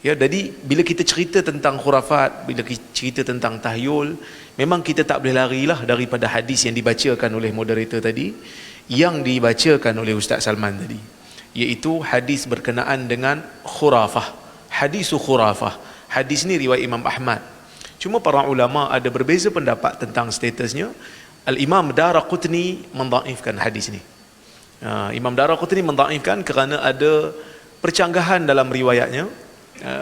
Ya, jadi bila kita cerita tentang khurafat, bila kita cerita tentang tahyul, memang kita tak boleh larilah daripada hadis yang dibacakan oleh moderator tadi, yang dibacakan oleh Ustaz Salman tadi, iaitu hadis berkenaan dengan khurafah. Hadisu khurafah. Hadis ni riwayat Imam Ahmad. Cuma para ulama ada berbeza pendapat tentang statusnya. Al-Imam Daraqutni mendhaifkan hadis ni. Imam Daraqutni mendhaifkan kerana ada percanggahan dalam riwayatnya.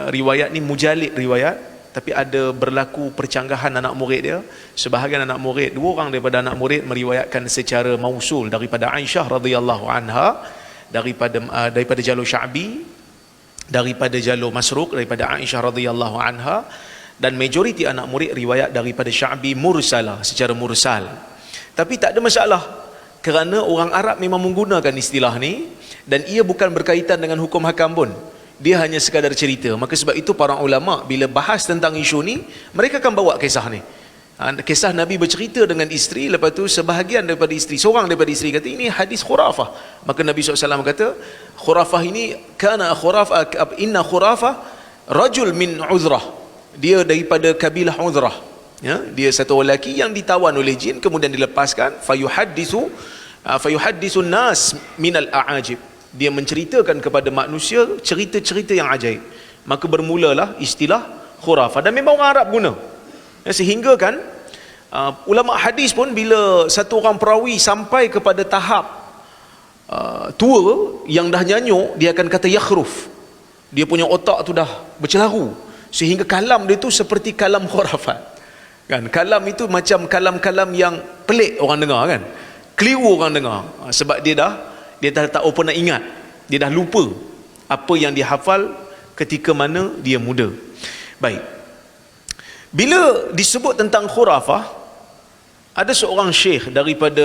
Riwayat ni mujalid riwayat, tapi ada berlaku percanggahan anak murid dia. Sebahagian anak murid, 2 orang daripada anak murid meriwayatkan secara mausul daripada Aisyah radhiyallahu anha, daripada jalur Sya'bi, daripada jalur Masruq daripada Aisyah radhiyallahu anha, dan majoriti anak murid riwayat daripada Sya'bi mursalah, secara mursal. Tapi tak ada masalah, kerana orang Arab memang menggunakan istilah ni, dan ia bukan berkaitan dengan hukum hakam pun. Dia hanya sekadar cerita. Maka sebab itu para ulama bila bahas tentang isu ni, mereka akan bawa kisah ni. Kisah Nabi bercerita dengan isteri, lepas tu sebahagian daripada isteri, seorang daripada isteri kata ini hadis khurafah. Maka Nabi SAW kata khurafah ini inna khurafah rajul min uzrah, dia daripada kabilah uzrah, ya, dia satu orang lelaki yang ditawan oleh jin, kemudian dilepaskan, fayuhaddisu nas minal a'ajib, dia menceritakan kepada manusia cerita-cerita yang ajaib. Maka bermulalah istilah khurafah, dan memang orang Arab guna. Sehingga kan ulama hadis pun bila satu orang perawi sampai kepada tahap tua yang dah nyanyuk, dia akan kata yakhruf, dia punya otak tu dah bercelaru, sehingga kalam dia tu seperti kalam khurafat kan. Kalam itu macam kalam-kalam yang pelik orang dengar kan, keliru orang dengar, sebab dia dah tak apa nak ingat, dia dah lupa apa yang dia hafal ketika mana dia muda. Baik, bila disebut tentang khurafah, ada seorang syekh daripada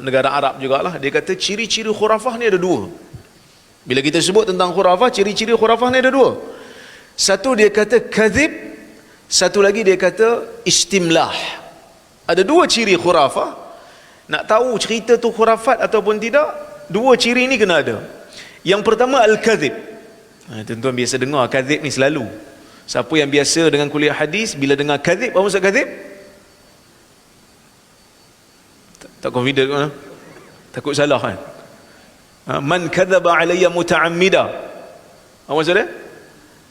negara Arab jugalah, dia kata ciri-ciri khurafah ni ada 2. Bila kita sebut tentang khurafah, ciri-ciri khurafah ni ada 2. Satu dia kata kadhib, satu lagi dia kata istimlah. Ada 2 ciri khurafah. Nak tahu cerita tu khurafat ataupun tidak, 2 ciri ni kena ada. Yang pertama al-kadhib. Tuan-tuan biasa dengar kadhib ni selalu. Siapa yang biasa dengan kuliah hadis, bila dengar kadhib, apa maksud kadhib? Tak confident kan? Takut salah kan? Man kadzaba alayya muta'ammida. Apa maksud dia?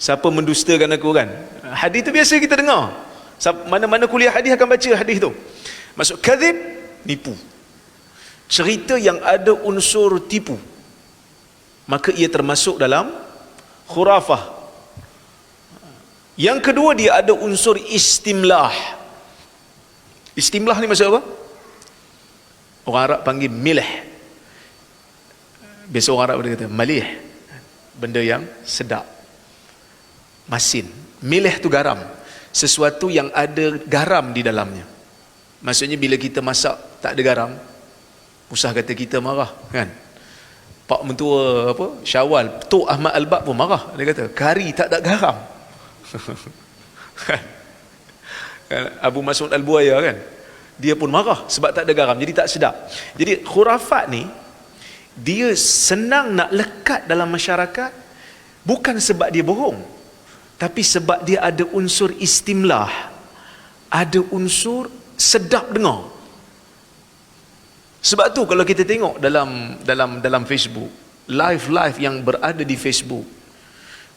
Siapa mendustakan aku kan? Hadis tu biasa kita dengar. Mana-mana kuliah hadis akan baca hadis tu. Maksud kadzib, nipu. Cerita yang ada unsur tipu, maka ia termasuk dalam khurafah. Yang kedua, dia ada unsur istimlah. Istimlah ni maksud apa? Orang Arab panggil milih. Biasa orang Arab dia kata malih, benda yang sedap, masin. Milih tu garam, sesuatu yang ada garam di dalamnya. Maksudnya bila kita masak tak ada garam, usah kata kita marah kan. Pak mentua apa Syawal, Tok Ahmad Al-Bab pun marah. Dia kata kari tak ada garam. Abu Mas'ud Al-Buaya kan, dia pun marah sebab tak ada garam, jadi tak sedap. Jadi khurafat ni dia senang nak lekat dalam masyarakat, bukan sebab dia bohong, tapi sebab dia ada unsur istimlah, ada unsur sedap dengar. Sebab tu kalau kita tengok dalam Facebook, live yang berada di Facebook,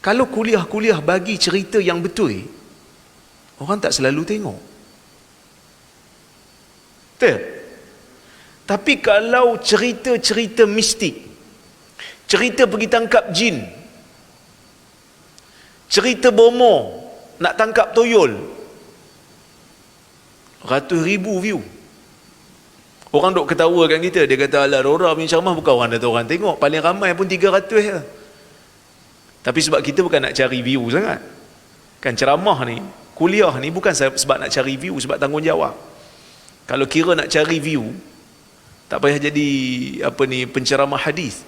kalau kuliah-kuliah bagi cerita yang betul, orang tak selalu tengok. Betul? Tapi kalau cerita-cerita mistik, cerita pergi tangkap jin, cerita bomo nak tangkap toyol, ratus ribu view. Orang duk ketawakan kita, dia kata alah Rora punya ceramah bukan orang datang orang tengok, paling ramai pun 300 je. Tapi sebab kita bukan nak cari view sangat kan, ceramah ni, kuliah ni bukan sebab nak cari view, sebab tanggungjawab. Kalau kira nak cari view, tak payah jadi penceramah hadis.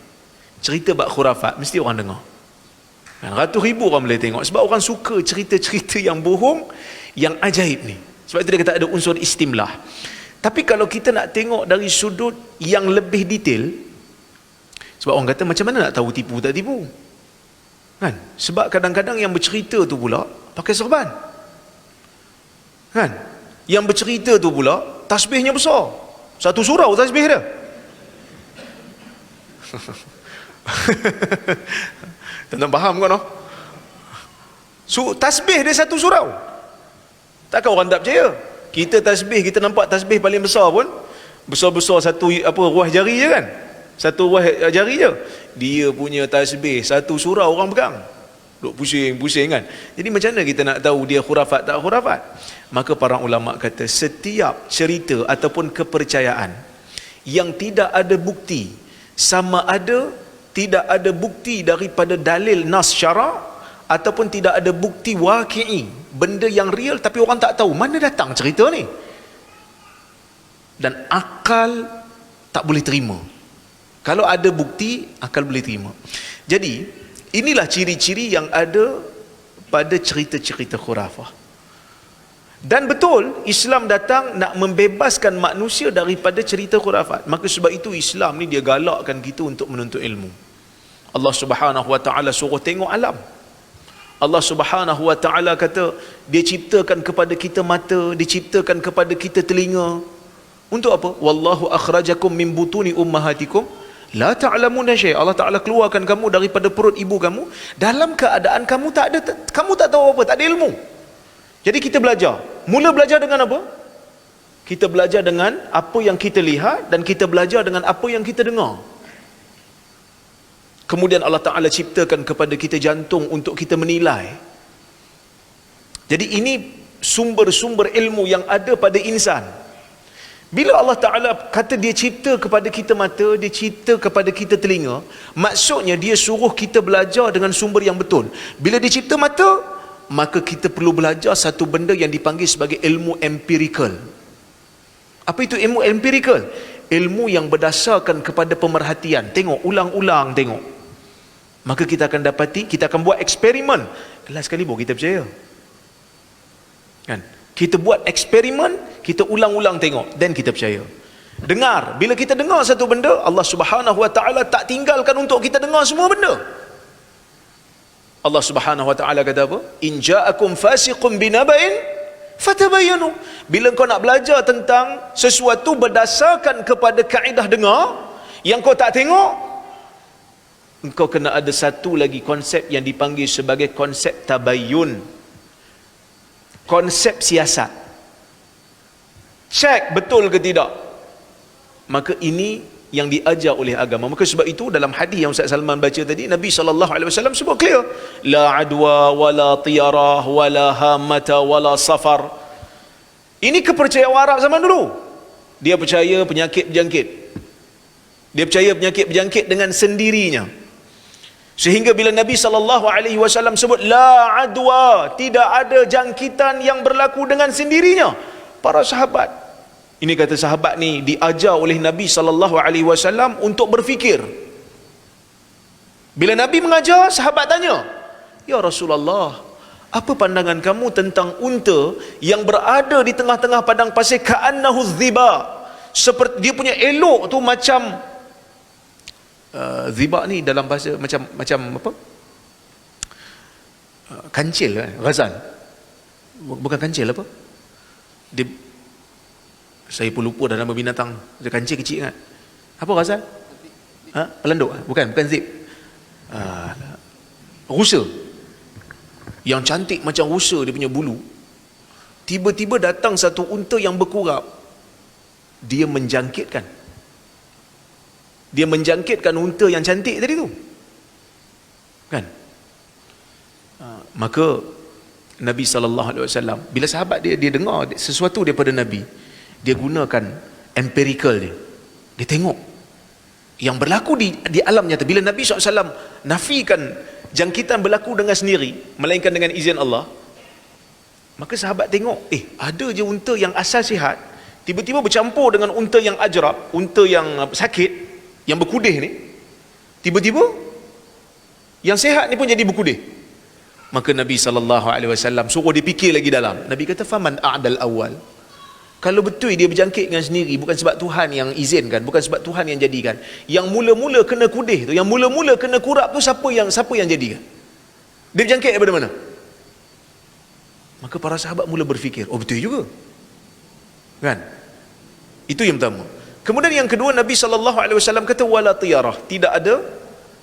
Cerita bab khurafat mesti orang dengar kan, ratus ribu orang boleh tengok, sebab orang suka cerita-cerita yang bohong, yang ajaib ni. Sebab itu dia kata ada unsur istimlah. Tapi kalau kita nak tengok dari sudut yang lebih detail, sebab orang kata macam mana nak tahu tipu tak tipu Kan? Sebab kadang-kadang yang bercerita tu pula pakai serban. Kan? Yang bercerita tu pula tasbihnya besar. Satu surau tasbih dia. Tuan-tuan faham kan? So, tasbih dia satu surau. Takkan orang tak percaya? Kita tasbih, kita nampak tasbih paling besar pun besar-besar satu ruas jari je kan? Satu ruas jari je. Dia punya tasbih satu surau orang pegang. Duk pusing-pusing kan? Jadi macam mana kita nak tahu dia khurafat tak khurafat? Maka para ulama kata setiap cerita ataupun kepercayaan yang tidak ada bukti, sama ada tidak ada bukti daripada dalil nas syara ataupun tidak ada bukti waqi'i, benda yang real tapi orang tak tahu mana datang cerita ni, dan akal tak boleh terima. Kalau ada bukti, akal boleh terima. Jadi inilah ciri-ciri yang ada pada cerita-cerita khurafah. Dan betul, Islam datang nak membebaskan manusia daripada cerita khurafat. Maka sebab itu Islam ni dia galakkan kita untuk menuntut ilmu. Allah Subhanahu wa taala suruh tengok alam. Allah Subhanahu wa taala kata dia ciptakan kepada kita mata, dia ciptakan kepada kita telinga. Untuk apa? Wallahu akhrajakum min butuni ummahatikum la ta'lamuna syai'. Allah Taala keluarkan kamu daripada perut ibu kamu dalam keadaan kamu tak tahu apa, tak ada ilmu. Jadi kita belajar. Mula belajar dengan apa? Kita belajar dengan apa yang kita lihat dan kita belajar dengan apa yang kita dengar. Kemudian Allah Ta'ala ciptakan kepada kita jantung untuk kita menilai. Jadi ini sumber-sumber ilmu yang ada pada insan. Bila Allah Ta'ala kata dia cipta kepada kita mata, dia cipta kepada kita telinga, maksudnya dia suruh kita belajar dengan sumber yang betul. Bila dia cipta mata, maka kita perlu belajar satu benda yang dipanggil sebagai ilmu empirikal. Apa itu ilmu empirikal? Ilmu yang berdasarkan kepada pemerhatian. Tengok, ulang-ulang tengok. Maka kita akan dapati, kita akan buat eksperimen. Kelas sekali baru kita percaya. Kan? Kita buat eksperimen, kita ulang-ulang tengok, dan kita percaya. Dengar, bila kita dengar satu benda, Allah Subhanahu wa taala tak tinggalkan untuk kita dengar semua benda. Allah Subhanahu wa taala kata apa? In ja'akum fasiqun binaba'in fatabayyanu. Bila kau nak belajar tentang sesuatu berdasarkan kepada kaedah dengar yang kau tak tengok, engkau kena ada satu lagi konsep yang dipanggil sebagai konsep tabayyun. Konsep siasat. Cek betul ke tidak. Maka ini yang diajar oleh agama. Maka sebab itu dalam hadis yang Ustaz Salman baca tadi, Nabi SAW sebut clear, la adwa wala tiyarah wala hamata wala safar. Ini kepercayaan Arab zaman dulu. Dia percaya penyakit berjangkit. Dia percaya penyakit berjangkit dengan sendirinya. Sehingga bila Nabi SAW sebut la adwa, tidak ada jangkitan yang berlaku dengan sendirinya, para sahabat, ini kata sahabat ni diajar oleh Nabi SAW untuk berfikir. Bila Nabi mengajar, sahabat tanya, ya Rasulullah, apa pandangan kamu tentang unta yang berada di tengah-tengah padang pasir ka'annahu dhiba, seperti dia punya elok tu macam dhiba ni dalam bahasa macam apa, kancil kan? Ghazal, bukan kancil, apa dia, saya pun lupa dah nama binatang. Dia kancil kecil kan? Apa Ghazal? Pelanduk? Bukan zip. Rusa. Yang cantik macam rusa dia punya bulu. Tiba-tiba datang satu unta yang berkurap. Dia menjangkitkan unta yang cantik tadi tu. Kan? Maka Nabi SAW, bila sahabat dia dengar sesuatu daripada Nabi, dia gunakan empirical dia. Dia tengok yang berlaku di alam nyata. Bila Nabi SAW nafikan jangkitan berlaku dengan sendiri, melainkan dengan izin Allah, maka sahabat tengok, ada je unta yang asal sihat, tiba-tiba bercampur dengan unta yang ajrab, unta yang sakit, yang berkudih ni, tiba-tiba yang sihat ni pun jadi berkudih. Maka Nabi SAW suruh dia fikir lagi dalam. Nabi kata, faman a'dal awal. Kalau betul dia berjangkit dengan sendiri, bukan sebab Tuhan yang izinkan, bukan sebab Tuhan yang jadikan. Yang mula-mula kena kudih tu, yang mula-mula kena kurap tu, siapa yang jadikan? Dia berjangkit daripada mana? Maka para sahabat mula berfikir, oh betul juga. Kan? Itu yang pertama. Kemudian yang kedua, Nabi SAW kata wala tiyarah, tidak ada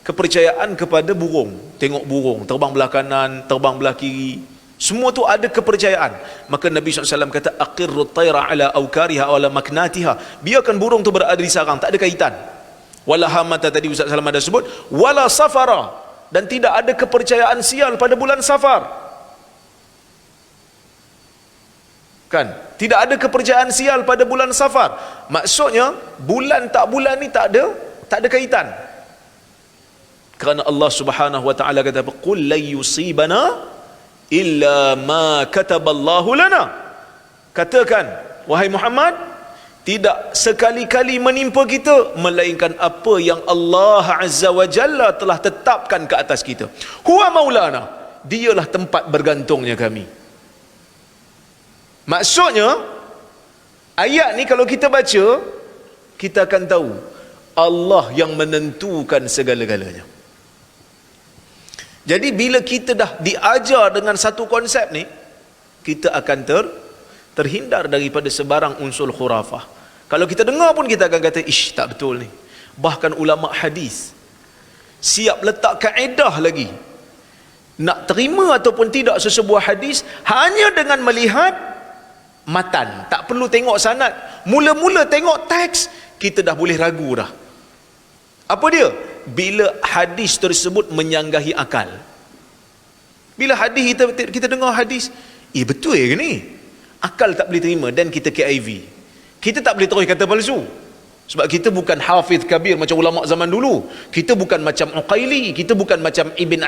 kepercayaan kepada burung. Tengok burung terbang belah kanan, terbang belah kiri, semua tu ada kepercayaan. Maka Nabi SAW kata aqirru tayra ala awkariha ala maknatiha, biarkan burung tu berada di sarang, tak ada kaitan. Wala hamata, tadi Ustaz Salman dah sebut, wala safara, dan tidak ada kepercayaan sial pada bulan Safar. Kan? Tidak ada kepercayaan sial pada bulan Safar. Maksudnya bulan tak bulan ni tak ada kaitan. Kerana Allah Subhanahu wa taala kata qul la yusibana illa ma kataballahu lana. Katakan wahai Muhammad, tidak sekali-kali menimpa kita melainkan apa yang Allah Azza wa Jalla telah tetapkan ke atas kita. Huwa maulana, dialah tempat bergantungnya kami. Maksudnya ayat ni kalau kita baca, kita akan tahu Allah yang menentukan segala-galanya. Jadi bila kita dah diajar dengan satu konsep ni, kita akan terhindar daripada sebarang unsur khurafah. Kalau kita dengar pun kita akan kata, ish, tak betul ni. Bahkan ulama hadis siap letak kaedah lagi, nak terima ataupun tidak sesebuah hadis hanya dengan melihat matan, tak perlu tengok sanad. Mula-mula tengok teks, kita dah boleh ragu dah. Apa dia? Bila hadis tersebut menyanggahi akal. Bila hadis kita dengar hadis, betul ke ni? Akal tak boleh terima dan kita KIV. Kita tak boleh terus kata palsu. Sebab kita bukan hafiz kabir macam ulama zaman dulu. Kita bukan macam Uqaili, kita bukan macam Ibnu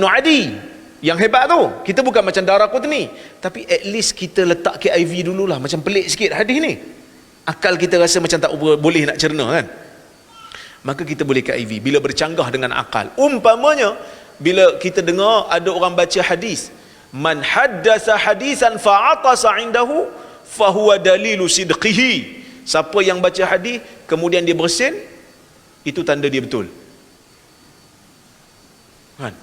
Adi yang hebat tu. Kita bukan macam Daraqutni. Tapi at least kita letak KIV dululah. Macam pelik sikit hadis ni. Akal kita rasa macam tak boleh nak cerna kan. Maka kita boleh KIV bila bercanggah dengan akal. Umpamanya bila kita dengar ada orang baca hadis, man haddasa hadisan fa'atasa indahu fahuwa dalilu sidqihi. Siapa yang baca hadis kemudian dia bersin, itu tanda dia betul. Kan?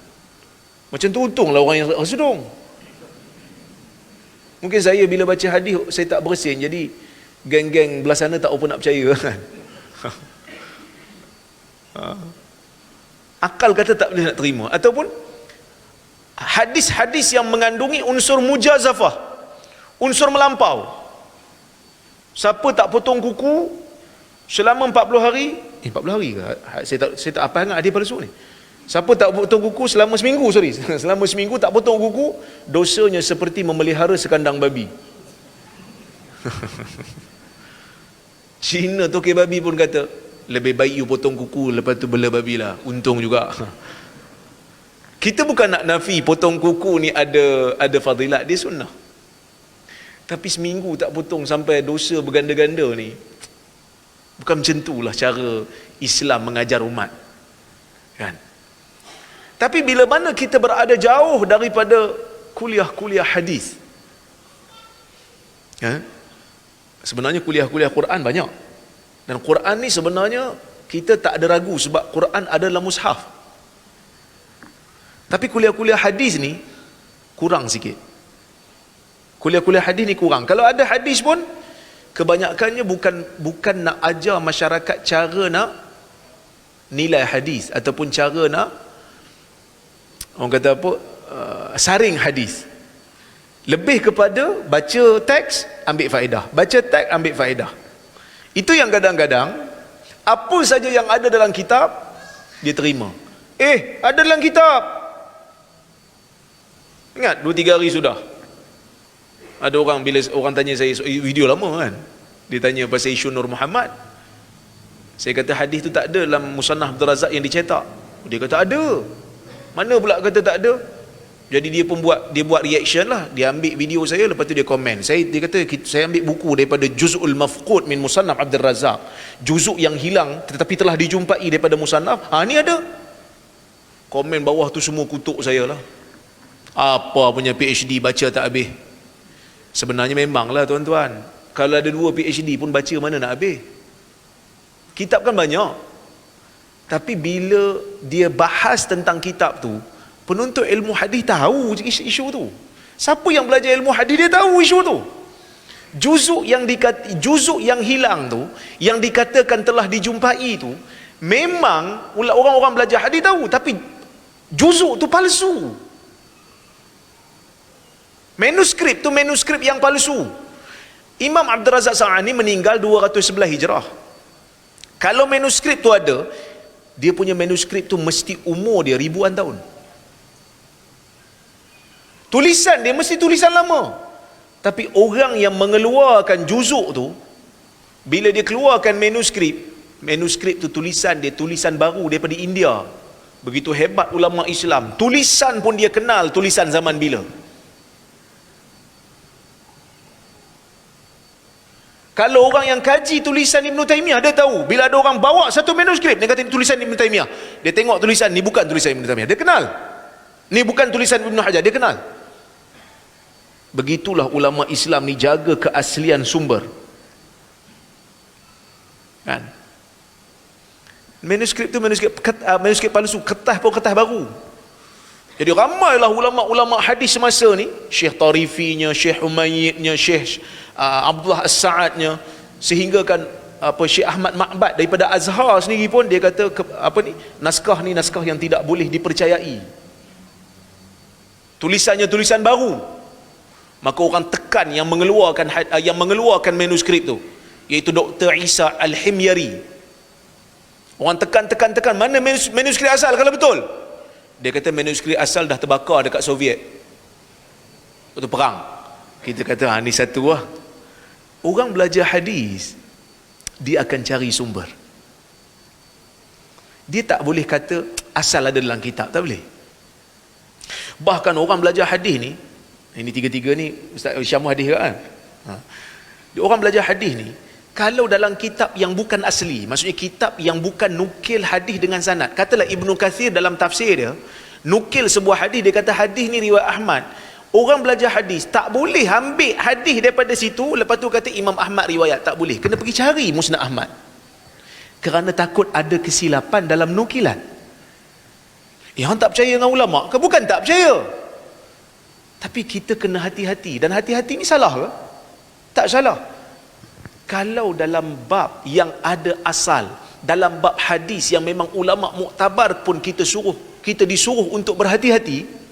Macam tu untunglah orang yang sedung. Mungkin saya bila baca hadis saya tak bersin, jadi geng-geng belah sana tak apa nak percaya kan. Akal kata tak boleh nak terima. Ataupun hadis-hadis yang mengandungi unsur mujazafah, unsur melampau. Siapa tak potong kuku selama 40 hari, 40 hari ke? Saya tak apa ingat hadis palsu ni. Siapa tak potong kuku selama seminggu, selama seminggu tak potong kuku, dosanya seperti memelihara sekandang babi. Cina tokek babi pun kata, lebih baik you potong kuku lepas tu bela babi lah, untung juga. Kita bukan nak nafi potong kuku ni ada fadilat, dia sunnah. Tapi seminggu tak potong sampai dosa berganda-ganda ni, bukan macam itulah cara Islam mengajar umat kan. Tapi bila mana kita berada jauh daripada kuliah-kuliah hadis, sebenarnya kuliah-kuliah Quran banyak. Dan Quran ni sebenarnya kita tak ada ragu sebab Quran ada dalam mushaf. Tapi kuliah-kuliah hadis ni kurang sikit. Kuliah-kuliah hadis ni kurang. Kalau ada hadis pun kebanyakannya bukan nak ajar masyarakat cara nak nilai hadis ataupun cara nak orang kata apa, saring hadis. Lebih kepada baca teks ambil faedah, baca teks ambil faedah. Itu yang kadang-kadang apa saja yang ada dalam kitab dia terima. Ada dalam kitab. Ingat 2-3 hari sudah ada orang, bila orang tanya saya video lama kan, dia tanya pasal isu Nur Muhammad. Saya kata hadis tu tak ada dalam Musannaf Abdul Razak yang dicetak. Dia kata ada. Mana pula kata tak ada? Jadi dia pun buat reaction lah. Dia ambil video saya, lepas tu dia komen. Dia kata saya ambil buku daripada Juz'ul Mafqud min Musannaf Abdul Razak, juzuk yang hilang tetapi telah dijumpai daripada Musannaf. Ni ada. Komen bawah tu semua kutuk saya lah. Apa punya PhD baca tak habis. Sebenarnya memanglah tuan-tuan, kalau ada 2 PhD pun baca mana nak habis. Kitab kan banyak. Tapi bila dia bahas tentang kitab tu, penuntut ilmu hadis tahu isu tu. Siapa yang belajar ilmu hadis dia tahu isu tu. Juzuk yang hilang tu, yang dikatakan telah dijumpai tu, memang orang-orang belajar hadis tahu, tapi juzuk tu palsu. Manuskrip tu manuskrip yang palsu. Imam Abdul Razak Sa'ani meninggal 211 Hijrah. Kalau manuskrip tu ada, dia punya manuskrip tu mesti umur dia ribuan tahun. Tulisan dia mesti tulisan lama. Tapi orang yang mengeluarkan juzuk tu, bila dia keluarkan manuskrip tu tulisan dia tulisan baru daripada India. Begitu hebat ulama Islam. Tulisan pun dia kenal tulisan zaman bila. Kalau orang yang kaji tulisan Ibn Taymiyah, dia tahu. Bila ada orang bawa satu manuskrip, dia kata ini tulisan Ibn Taymiyah. Dia tengok tulisan, ni bukan tulisan Ibn Taymiyah. Dia kenal. Ni bukan tulisan Ibn Hajar. Dia kenal. Begitulah ulama Islam ni jaga keaslian sumber. Kan? Manuskrip tu manuskrip palsu, kertas pun kertas baru. Jadi ramailah ulama-ulama hadis semasa ni, Syekh Tarifinya, Syekh Umayyidnya, Syekh Abdullah As-Sa'adnya, sehingga kan Syekh Ahmad Ma'bad daripada Azhar sendiri pun dia kata naskah ni naskah yang tidak boleh dipercayai. Tulisannya tulisan baru. Maka orang tekan yang mengeluarkan manuskrip tu, iaitu Dr. Isa Al-Himyari. Orang tekan mana manuskrip asal kalau betul? Dia kata manuskrip asal dah terbakar dekat Soviet waktu perang. Kita kata ni satu lah. Orang belajar hadis, dia akan cari sumber. Dia tak boleh kata asal ada dalam kitab, tak boleh. Bahkan orang belajar hadis ni, ini tiga-tiga ni Ustaz Syamu hadis kan? Orang belajar hadis ni, kalau dalam kitab yang bukan asli, maksudnya kitab yang bukan nukil hadis dengan sanad, katalah Ibnu Kathir dalam tafsir dia nukil sebuah hadis, dia kata hadis ni riwayat Ahmad. Orang belajar hadis tak boleh ambil hadis daripada situ lepas tu kata Imam Ahmad riwayat, tak boleh. Kena pergi cari Musnad Ahmad, kerana takut ada kesilapan dalam nukilan. Yang tak percaya dengan ulama ke? Bukan tak percaya, tapi kita kena hati-hati. Dan hati-hati ni salah ke? Tak salah. Kalau dalam bab yang ada asal, dalam bab hadis yang memang ulama muktabar pun kita disuruh untuk berhati-hati,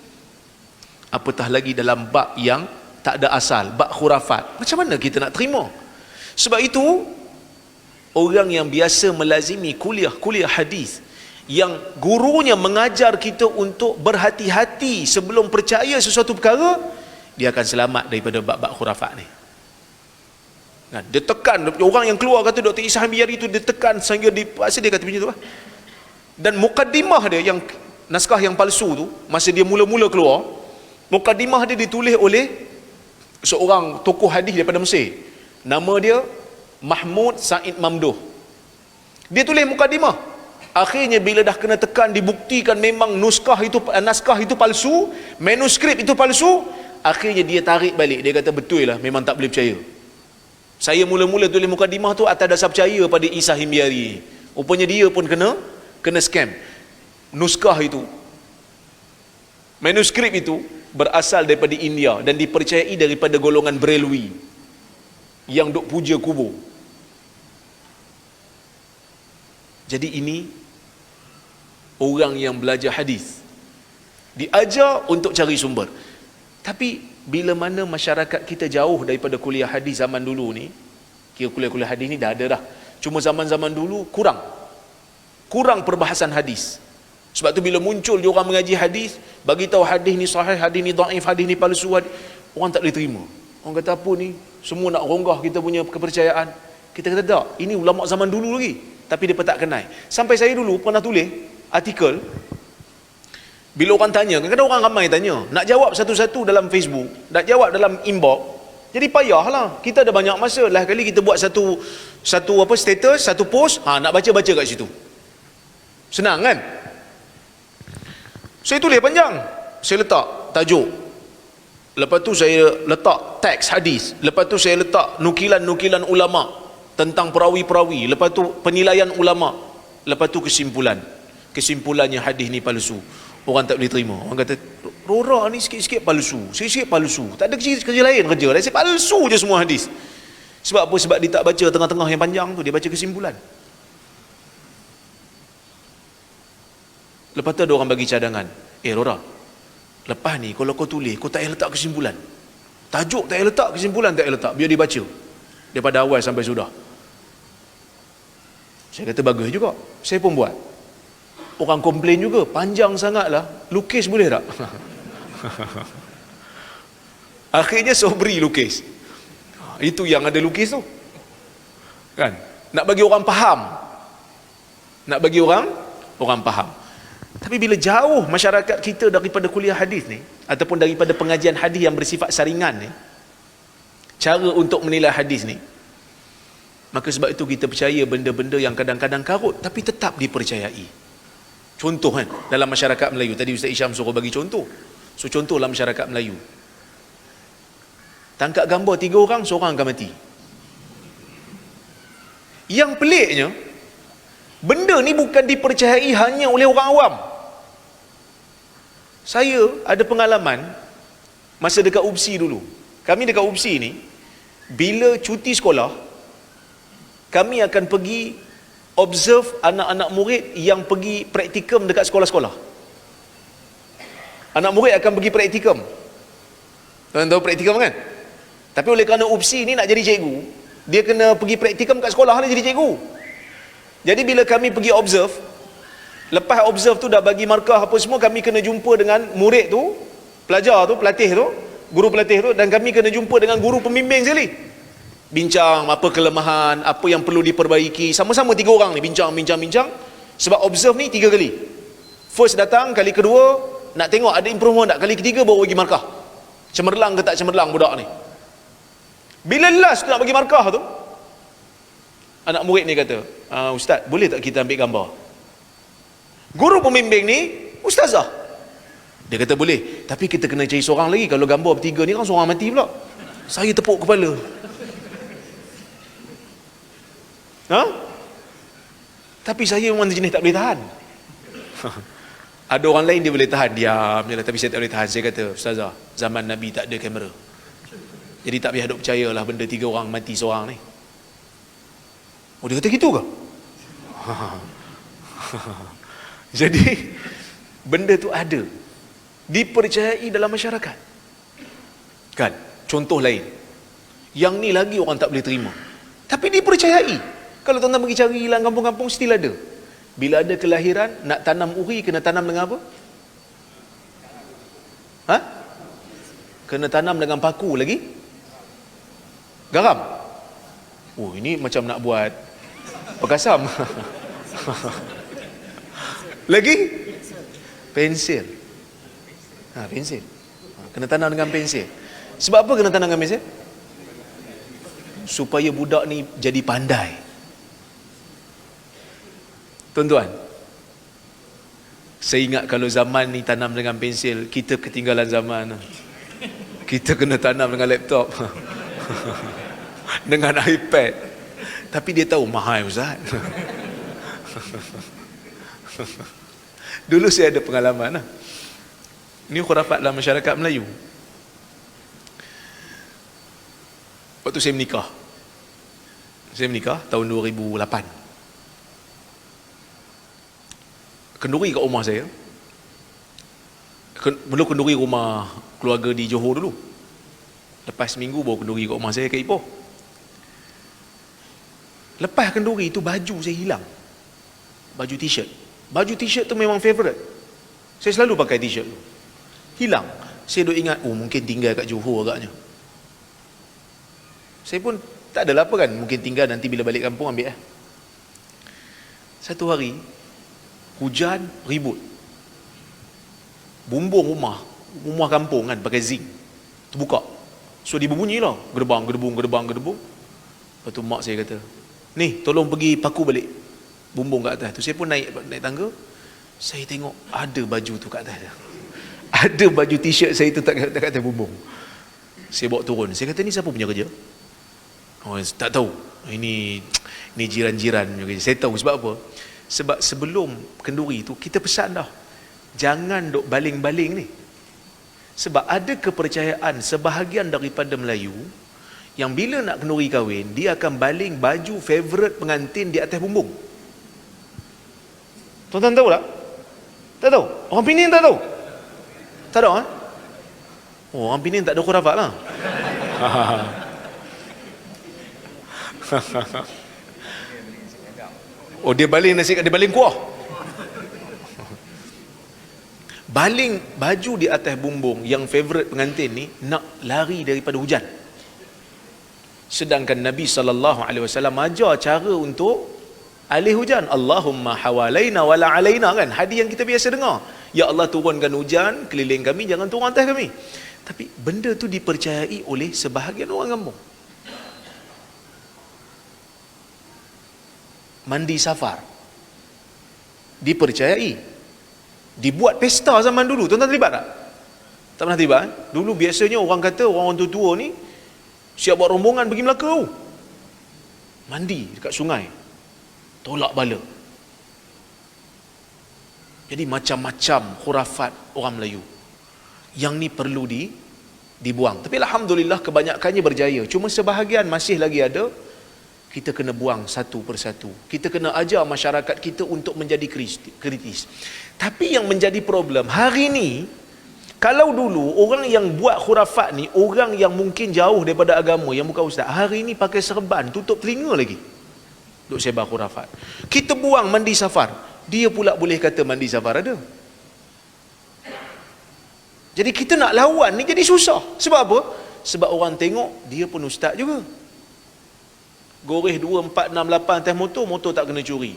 apatah lagi dalam bab yang tak ada asal, bab khurafat. Macam mana kita nak terima? Sebab itu orang yang biasa melazimi kuliah hadis, yang gurunya mengajar kita untuk berhati-hati sebelum percaya sesuatu perkara, dia akan selamat daripada bab-bab khurafat ni. Dia tekan, orang yang keluar kata Dr. Isa Hamiyari itu dia tekan sehingga dia kata macam tu lah. Dan mukaddimah dia, yang naskah yang palsu tu, masa dia mula-mula keluar, mukaddimah dia ditulis oleh seorang tokoh hadis daripada Mesir. Nama dia Mahmud Said Mamduh. Dia tulis mukaddimah. Akhirnya bila dah kena tekan, dibuktikan memang naskah itu palsu, manuskrip itu palsu, akhirnya dia tarik balik. Dia kata betul lah, memang tak boleh percaya. Saya mula-mula tulis mukadimah tu atas dasar percaya pada Isa Himyari. Rupanya dia pun kena scam. Naskah itu, manuskrip itu berasal daripada India dan dipercayai daripada golongan Brelwi yang duk puja kubur. Jadi ini orang yang belajar hadis diajar untuk cari sumber. Tapi bila mana masyarakat kita jauh daripada kuliah hadis zaman dulu ni, kira kuliah-kuliah hadis ni dah ada dah, cuma zaman-zaman dulu kurang perbahasan hadis. Sebab tu bila muncul dia orang mengaji hadis, bagi tahu hadis ni sahih, hadis ni dhaif, hadis ni palsu, orang tak boleh terima. Orang kata apa ni, semua nak ronggah kita punya kepercayaan. Kita kata tak, ini ulama zaman dulu lagi, tapi dia tak kenal. Sampai saya dulu pernah tulis artikel, bila orang tanya, kadang-kadang orang ramai tanya, nak jawab satu-satu dalam Facebook, nak jawab dalam inbox, jadi payahlah. Kita ada banyak masa, lah kali kita buat satu status, satu post, nak baca-baca kat situ. Senang kan? Saya tulis panjang, saya letak tajuk, lepas tu saya letak teks hadis, lepas tu saya letak nukilan-nukilan ulama tentang perawi-perawi, lepas tu penilaian ulama, Lepas tu kesimpulannya hadis ni palsu. Orang tak boleh terima. Orang kata, Rora ni sikit-sikit palsu, sikit-sikit palsu, tak ada kerja lain kerja. Dia palsu je semua hadis. Sebab apa? Sebab dia tak baca tengah-tengah yang panjang tu, dia baca kesimpulan. Lepas tu ada orang bagi cadangan, Rora, lepas ni kalau kau tulis, kau tak payah letak kesimpulan. Tajuk tak payah letak, kesimpulan tak payah letak, biar dia baca daripada awal sampai sudah. Saya kata bagus juga, saya pun buat. Orang komplain juga, panjang sangatlah, lukis boleh tak? Akhirnya Sobri lukis. Itu yang ada lukis tu, kan? Nak bagi orang faham, nak bagi orang faham. Tapi bila jauh masyarakat kita daripada kuliah hadis ni, ataupun daripada pengajian hadis yang bersifat saringan ni, cara untuk menilai hadis ni, maka sebab itu kita percaya benda-benda yang kadang-kadang karut tapi tetap dipercayai. Contoh kan, dalam masyarakat Melayu, tadi Ustaz Isyam suruh bagi contoh. So contoh dalam masyarakat Melayu, tangkap gambar 3 orang, seorang akan mati. Yang peliknya, benda ni bukan dipercayai hanya oleh orang awam. Saya ada pengalaman masa dekat UPSI dulu. Kami dekat UPSI ni, bila cuti sekolah, kami akan pergi observe anak-anak murid yang pergi praktikum dekat sekolah-sekolah. Anak murid akan pergi praktikum. Tuan tahu praktikum kan? Tapi oleh kerana UPSI ni nak jadi cikgu, dia kena pergi praktikum kat sekolah dia jadi cikgu. Jadi bila kami pergi observe, lepas observe tu dah bagi markah apa semua, kami kena jumpa dengan murid tu, pelajar tu, pelatih tu, guru pelatih tu, dan kami kena jumpa dengan guru pembimbing sekali. Bincang apa kelemahan, apa yang perlu diperbaiki. Sama-sama 3 orang ni bincang. Sebab observe ni 3 kali. First datang, kali kedua nak tengok ada improvement tak, kali ketiga baru bagi markah. Cemerlang ke tak cemerlang budak ni. Bila last nak bagi markah tu, anak murid ni kata, Ustaz, boleh tak kita ambil gambar? Guru pembimbing ni ustazah. Dia kata boleh, tapi kita kena cari seorang lagi. Kalau gambar bertiga ni kan seorang mati pula. Saya tepuk kepala. Tapi saya memang jenis tak boleh tahan. Ada orang lain dia boleh tahan, diam je lah. Tapi saya tak boleh tahan. Saya kata, Ustazah, zaman Nabi tak ada kamera, jadi tak payah duk percayalah benda 3 orang mati seorang ni. Oh, dia kata gitu ke? Jadi benda tu ada, dipercayai dalam masyarakat, kan? Contoh lain, yang ni lagi orang tak boleh terima, tapi dipercayai. Kalau tuan-tuan pergi cari hilang kampung-kampung, still ada. Bila ada kelahiran, nak tanam uri, kena tanam dengan apa? Kena tanam dengan paku lagi garam. Oh, ini macam nak buat perkasam. Lagi pensil. Pensil. Kena tanam dengan pensil. Sebab apa kena tanam dengan pensil? Supaya budak ni jadi pandai. Tuan-tuan, saya ingat kalau zaman ni tanam dengan pensil, kita ketinggalan zaman. Kita kena tanam dengan laptop. Dengan iPad. Tapi dia tahu mahal, Ustaz. Dulu saya ada pengalaman. Ini khurafat dalam masyarakat Melayu. Waktu saya menikah tahun 2008. Kenduri kat rumah saya. Belum kenduri rumah keluarga di Johor dulu. Lepas seminggu baru kenduri kat rumah saya kat Ipoh. Lepas kenduri tu baju saya hilang. Baju t-shirt. Baju t-shirt tu memang favourite. Saya selalu pakai t-shirt tu. Hilang. Saya duk ingat, mungkin tinggal kat Johor agaknya. Saya pun tak adalah apa kan, mungkin tinggal nanti bila balik kampung ambil. Satu hari hujan, ribut. Bumbung rumah kampung kan pakai zinc terbuka. So dia berbunyi lah, gedebang. Lepas tu mak saya kata, ni tolong pergi paku balik bumbung kat atas tu. Saya pun naik tangga. Saya tengok ada baju tu kat atas. Ada baju t-shirt saya tu kat atas bumbung. Saya bawa turun. Saya kata, ni siapa punya kerja? Oh, tak tahu. Ini jiran-jiran punya kerja. Saya tahu sebab apa? Sebab sebelum kenduri tu kita pesan dah, jangan duk baling-baling ni. Sebab ada kepercayaan sebahagian daripada Melayu yang bila nak kenduri kahwin, dia akan baling baju favourite pengantin di atas bumbung. Tuan-tuan tahu tak? Tak tahu? Orang Pening tak tahu? Tak tahu ha? Oh, orang Pening tak ada khurafat lah. Oh, dia baling nasi, dia baling kuah. Baling baju di atas bumbung yang favourite pengantin ni nak lari daripada hujan. Sedangkan Nabi SAW ajar cara untuk alih hujan. Allahumma hawalaina wala alaina, kan? Hadis yang kita biasa dengar. Ya Allah, turunkan hujan keliling kami, jangan turun atas kami. Tapi benda tu dipercayai oleh sebahagian orang kampung. Mandi safar dipercayai. Dibuat pesta zaman dulu. Tuan-tuan terlibat tak? Tak pernah terlibat kan? Dulu biasanya orang kata orang tua-tua ni siap buat rombongan pergi Melaka. Mandi dekat sungai, tolak bala. Jadi macam-macam khurafat orang Melayu yang ni perlu dibuang. Tapi alhamdulillah kebanyakannya berjaya. Cuma sebahagian masih lagi ada. Kita kena buang satu persatu. Kita kena ajar masyarakat kita untuk menjadi kritis. Tapi yang menjadi problem hari ni, kalau dulu orang yang buat khurafat ni orang yang mungkin jauh daripada agama, yang bukan ustaz, hari ni pakai serban tutup telinga lagi duk sebar khurafat. Kita buang mandi safar, dia pula boleh kata mandi safar ada. Jadi kita nak lawan ni jadi susah. Sebab apa? Sebab orang tengok dia pun ustaz juga. Goreh 2, 4, 6, 8 atas motor tak kena curi.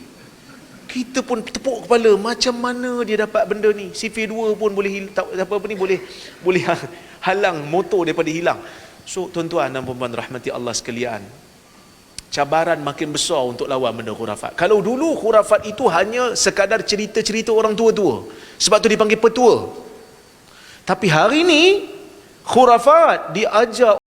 Kita pun tepuk kepala, macam mana dia dapat benda ni? CV2 pun boleh boleh halang motor daripada hilang. So tuan-tuan dan puan-puan rahmati Allah sekalian, cabaran makin besar untuk lawan benda khurafat. Kalau dulu khurafat itu hanya sekadar cerita-cerita orang tua-tua, sebab tu dipanggil petua. Tapi hari ni khurafat diajar